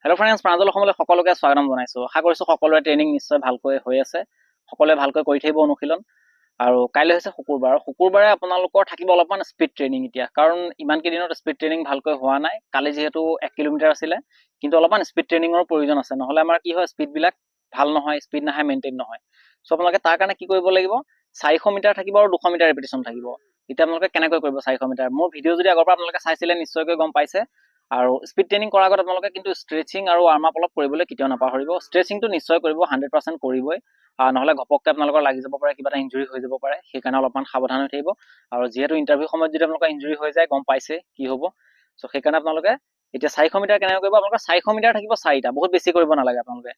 Hello' friends, Pranjal অসমলৈ সকলোকে স্বাগতম জনাইছোঁ। আশা কৰিছোঁ সকলোৰে ট্ৰেইনিং নিশ্চয় ভালকৈ হৈ আছে, সকলোৱে ভালকৈ কৰি থাকিব অনুশীলন। আৰু কাইলৈ হৈছে শুকুৰবাৰ। শুকুৰবাৰে আপোনালোকৰ থাকিব অলপমান স্পীড ট্ৰেইনিং এতিয়া, কাৰণ ইমান কেইদিনত স্পীড ট্ৰেইনিং ভালকৈ হোৱা নাই। কালি যিহেতু 1 কিলোমিটাৰ আছিলে, কিন্তু অলপমান স্পীড ট্ৰেইনিঙৰ প্ৰয়োজন আছে, নহ'লে আমাৰ কি হয় স্পীডবিলাক ভাল নহয়, স্পীড নাহে, মেইনটেইন নহয়। চ' আপোনালোকে তাৰ কাৰণে কি কৰিব লাগিব, 400 মিটাৰ থাকিব আৰু 200 মিটাৰ ৰিপিটিশ্যন থাকিব। এতিয়া আপোনালোকে কেনেকৈ কৰিব 400 মিটাৰ, মোৰ ভিডিঅ' যদি আগৰ পৰা আপোনালোকে চাইছিলে নিশ্চয়কৈ গম পাইছে। আৰু স্পীড ট্ৰেইনিং কৰাৰ আগত আপোনালোকে কিন্তু ষ্ট্ৰেচিং আৰু ৱাৰ্ম আপ অলপ কৰিবলৈ কেতিয়াও নাপাহৰিব। ষ্ট্ৰেচিংটো নিশ্চয় কৰিব, 100% কৰিবই, নহ'লে ঘপককৈ আপোনালোকৰ লাগি যাব পাৰে, কিবা এটা ইঞ্জুৰি হৈ যাব পাৰে, সেইকাৰণে অলপমান সাৱধান হৈ থাকিব। আৰু যিহেতু ইণ্টাৰভিউ সময়ত যদি আপোনালোকৰ ইঞ্জুৰি হৈ যায়, গম পাইছে কি হ'ব। চ' সেইকাৰণে আপোনালোকে এতিয়া 400 মিটাৰ কেনেকৈ কৰিব, আপোনালোকৰ 400 মিটাৰ থাকিব 4টা, বহুত বেছি কৰিব নালাগে আপোনালোকে।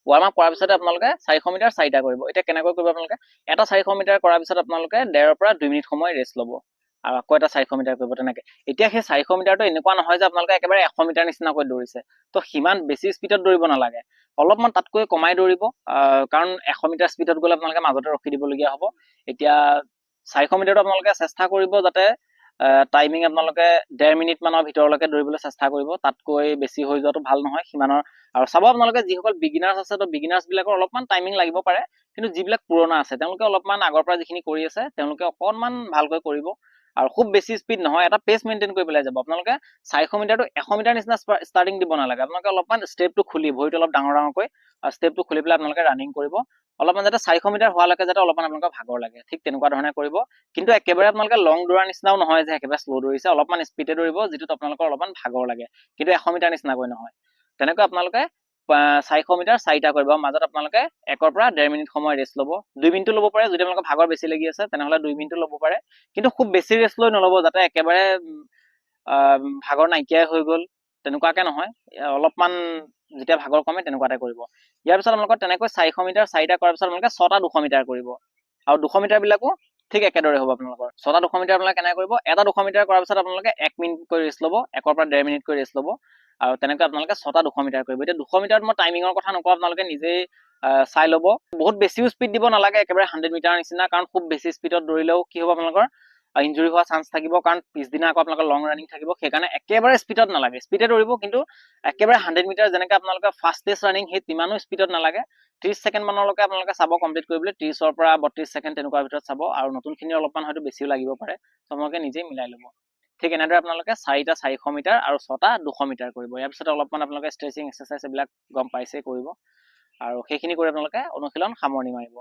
ৱাৰ্ম আপ কৰাৰ পিছতে আপোনালোকে 400 মিটাৰ 4টা কৰিব। এতিয়া কেনেকৈ কৰিব আপোনালোকে, এটা 400 মিটাৰ কৰাৰ পিছত আপোনালোকে 1.5 পৰা 2 মিনিট সময় ৰেষ্ট ল'ব, আৰু আকৌ এটা 400 মিটাৰ কৰিব তেনেকে। এতিয়া সেই 400 মিটাৰটো এনেকুৱা নহয় যে আপোনালোকে একেবাৰে 100 মিটাৰ নিচিনাকৈ দৌৰিছে, তো সিমান বেছি স্পীডত দৌৰিব নালাগে, অলপমান তাতকৈ কমাই দৌৰিব। কাৰণ 100 মিটাৰ স্পীডত গ'লে আপোনালোকে মাজতে ৰখি দিবলগীয়া হ'ব। এতিয়া 400 মিটাৰটো আপোনালোকে চেষ্টা কৰিব যাতে টাইমিং আপোনালোকে 1.5 মিনিট মানৰ ভিতৰলৈকে দৌৰিবলৈ চেষ্টা কৰিব, তাতকৈ বেছি হৈ যোৱাটো ভাল নহয় সিমানৰ। আৰু চাব আপোনালোকে যিসকল বিগিনাৰ্ছ আছে, তো বিগিনাৰ্ছ বিলাকৰ অলপমান টাইমিং লাগিব পাৰে, কিন্তু যিবিলাক পুৰণা আছে তেওঁলোকে অলপমান আগৰ পৰা যিখিনি কৰি আছে তেওঁলোকে অকণমান ভালকৈ কৰিব। আৰু খুব বেছি স্পীড নহয়, এটা পেচ মেইনটেইন কৰি পেলাই যাব। আপোনালোকে 400 মিটাৰটো 100 মিটাৰ নিচিনা ষ্টাৰ্টিং দিব নালাগে, আপোনালোকে অলপমান ষ্টেপটো খুলি, ভৰিটো অলপ ডাঙৰ ডাঙৰকৈ ষ্টেপটো খুলি পেলাই আপোনালোকে ৰানিং কৰিব। অলপমান যাতে 400 মিটাৰ হোৱালৈকে যাতে অলপমান আপোনালোকৰ ভাগৰ লাগে, ঠিক তেনেকুৱা ধৰণে কৰিব। কিন্তু একেবাৰে আপোনালোকে লং দৌৰাৰ নিচিনাও নহয় যে একেবাৰে শ্ল' দৌৰিছে, অলপমান স্পীডে দৌৰিব, যিটোত আপোনালোকৰ অলপমান ভাগৰ লাগে, কিন্তু 100 মিটাৰ নিচিনাকৈ নহয়। তেনেকৈ আপোনালোকে 400 মিটাৰ 4টা কৰিব, মাজত আপোনালোকে 1 পৰা 1.5 মিনিট সময় ৰেষ্ট ল'ব। 2 মিনিটো ল'ব পাৰে, যদি আপোনালোকৰ ভাগৰ বেছি লাগি আছে তেনেহ'লে 2 মিনিটো ল'ব পাৰে, কিন্তু খুব বেছি ৰেষ্ট লৈ নল'ব, যাতে একেবাৰে ভাগৰ নাইকিয়াই হৈ গ'ল তেনেকুৱাকে নহয়, অলপমান যেতিয়া ভাগৰ কমে তেনেকুৱাতে কৰিব। ইয়াৰ পিছত আপোনালোকৰ তেনেকৈ 400 মিটাৰ 4টা কৰাৰ পিছত আপোনালোকে 6টা 200 মিটাৰ কৰিব, আৰু 200 মিটাৰ বিলাকো ঠিক একেদৰে হ'ব আপোনালোকৰ। 6টা 200 মিটাৰ আপোনালোকে কেনেকৈ কৰিব, এটা 200 মিটাৰ কৰাৰ পিছত আপোনালোকে 1 মিনিটকৈ ৰেষ্ট ল'ব, 1 পৰা 1.5 মিনিটকৈ ৰেষ্ট ল'ব, আৰু তেনেকৈ আপোনালোকে 6টা 200 মিটাৰ কৰিব। এতিয়া 200 মিটাৰত মই টাইমিঙৰ কথা নকওঁ, আপোনালোকে নিজেই চাই ল'ব। বহুত বেছিও স্পীড দিব নালাগে, একেবাৰে 100 মিটাৰ নিচিনা, কাৰণ খুব বেছি স্পীডত দৌৰিলেও কি হ'ব আপোনালোকৰ ইঞ্জুৰি হোৱা চান্স থাকিব, কাৰণ পিছদিনা আকৌ আপোনালোকৰ লং ৰানিং থাকিব। সেইকাৰণে একেবাৰে স্পীডত নালাগে, স্পীডে দৌৰিব, কিন্তু একেবাৰে 100 মিটাৰ যেনেকৈ আপোনালোকে ফাষ্টেষ্ট ৰানিং সেই তিমানো স্পীডত নালাগে। 30 ছেকেণ্ড মানলৈকে আপোনালোকে চাব কমপ্লিট কৰিবলৈ, 30ৰ পৰা 32 ছেকেণ্ড তেনেকুৱা ভিতৰত চাব, আৰু নতুনখিনি অলপমান হয়তো বেছিও লাগিব পাৰে, আপোনালোকে নিজেই মিলাই ল'ব। ঠিক এনেদৰে আপোনালোকে 4টা 400 মিটাৰ আৰু 6টা 200 মিটাৰ কৰিব। ইয়াৰ পিছত অলপমান আপোনালোকে ষ্ট্ৰেচিং এক্সাৰচাইজ এইবিলাক গম পাইছেই কৰিব, আৰু সেইখিনি কৰি আপোনালোকে অনুশীলন সামৰণি মাৰিব।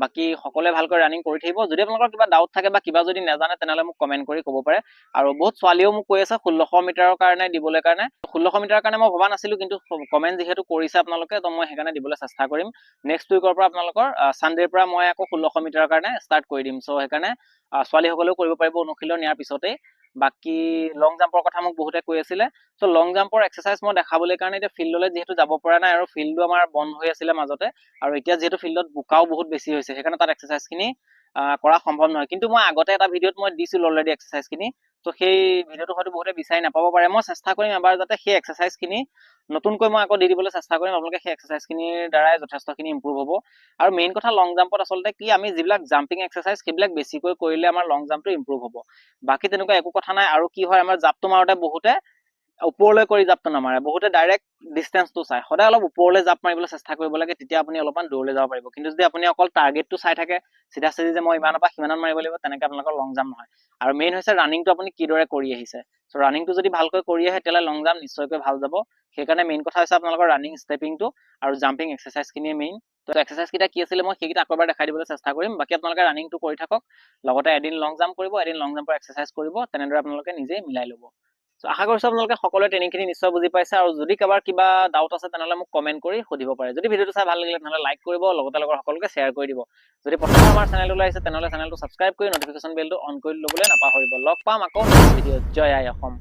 বাকী সকলোৱে ভালকৈ ৰানিং কৰি থাকিব। যদি আপোনালোকৰ কিবা ডাউট থাকে বা কিবা যদি নাজানে তেনেহ'লে মোক কমেণ্ট কৰি ক'ব পাৰে। আৰু বহুত ছোৱালীও মোক কৈ আছে 1600 মিটাৰৰ কাৰণে দিবলৈ কাৰণে। 1600 মিটাৰৰ কাৰণে মই ভবা নাছিলোঁ, কিন্তু কমেণ্ট যিহেতু কৰিছে আপোনালোকে, তো মই সেইকাৰণে দিবলৈ চেষ্টা কৰিম। নেক্সট উইকৰ পৰা আপোনালোকৰ ছানডেৰ পৰা মই আকৌ 1600 মিটাৰৰ কাৰণে ষ্টাৰ্ট কৰি দিম। চ' সেইকাৰণে ছোৱালীসকলেও কৰিব পাৰিব অনুশীলন ইয়াৰ পিছতেই। বাকী লং জাম্পৰ কথা মোক বহুতে কৈ আছিলে, চ' লং জাম্পৰ এক্সাৰচাইজ মই দেখাবলৈ কাৰণে এতিয়া ফিল্ডলৈ যিহেতু যাব পৰা নাই, আৰু ফিল্ডটো আমাৰ বন্ধ হৈ আছিলে মাজতে, আৰু এতিয়া যিহেতু ফিল্ডত বোকাও বহুত বেছি হৈছে, সেইকাৰণে তাত এক্সাৰচাইজখিনি কৰা সম্ভৱ নহয়। কিন্তু মই আগতে এটা ভিডিঅ'ত মই দিছিলোঁ অলৰেডি এক্সাৰচাইজখিনি, ত' সেই ভিডিঅ'টো হয়তো বহুতে বিচাৰি নাপাব পাৰে। মই চেষ্টা কৰিম এবাৰ যাতে সেই এক্সাৰচাইজখিনি নতুনকৈ মই আকৌ দি দিবলৈ চেষ্টা কৰিম, আপোনালোকে সেই এক্সাৰচাইজখিনিৰ দ্বাৰাই যথেষ্টখিনি ইম্প্ৰুভ হ'ব। আৰু মেইন কথা লং জাম্পত আচলতে কি, আমি যিবিলাক জাম্পিং এক্সাৰচাইজ সেইবিলাক বেছিকৈ কৰিলে আমাৰ লং জাম্পটো ইম্প্ৰুভ হ'ব। বাকী তেনেকুৱা একো কথা নাই। আৰু কি হয়, আমাৰ জাপটো মাৰোতে বহুতে ওপৰলৈ কৰি জাপটো নামাৰে, বহুতে ডাইৰেক্ট ডিষ্টেঞ্চটো চাই। সদায় অলপ ওপৰলৈ জাপ মাৰিবলৈ চেষ্টা কৰিব লাগে, তেতিয়া আপুনি অলপমান দৌৰলৈ যাব পাৰিব। কিন্তু যদি আপুনি অকল টাৰ্গেটটো চাই থাকে, চিধা চিধি যে মই ইমানৰ পৰা সিমানত মাৰিব লাগিব, তেনেকৈ আপোনালোকৰ লং জাম্প নহয়। আৰু মেইন হৈছে ৰানিংটো আপুনি কিদৰে কৰি আহিছে। চ' ৰানিংটো যদি ভালকৈ কৰি আহে তেতিয়াহ'লে লং জাম্প নিশ্চয়কৈ ভাল যাব। সেইকাৰণে মেইন কথা হৈছে আপোনালোকৰ ৰানিং ষ্টেপিংটো আৰু জাম্পিং এক্সাৰচাইজখিনিয়ে মেইন। তো এক্সাৰচাইজকেইটা কি আছিলে মই সেইকেইটা আকৌ এবাৰ দেখাই দিবলৈ চেষ্টা কৰিম। বাকী আপোনালোকে ৰানিংটো কৰি থাকক, লগতে এদিন লং জাম্প কৰিব, এদিন লং জাম্পৰ এক্সাৰচাইজ কৰিব, তেনেদৰে আপোনালোকে নিজেই মিলাই ল'ব। চ' আশা কৰিছোঁ আপোনালোকে সকলোৱে ট্ৰেইনিংখিনি নিশ্চয় বুজি পাইছে, আৰু যদি কাৰোবাৰ কিবা ডাউট আছে তেনেহ'লে মোক কমেণ্ট কৰি সুধিব পাৰে। যদি ভিডিঅ'টো চাই ভাল লাগিলে তেনেহ'লে লাইক কৰিব, লগতে সকলোকে শ্বেয়াৰ কৰি দিব। যদি প্ৰথমবাৰ আমাৰ চেনেললৈ আহিছে তেনেহ'লে চেনেলটো ছাবস্ক্ৰাইব কৰি নটিফিকেশ্যন বেলটো অন কৰি ল'বলৈ নাপাহৰিব। লগ পাম আকৌ নেক্সট ভিডিঅ'ত। জয় আই অসম।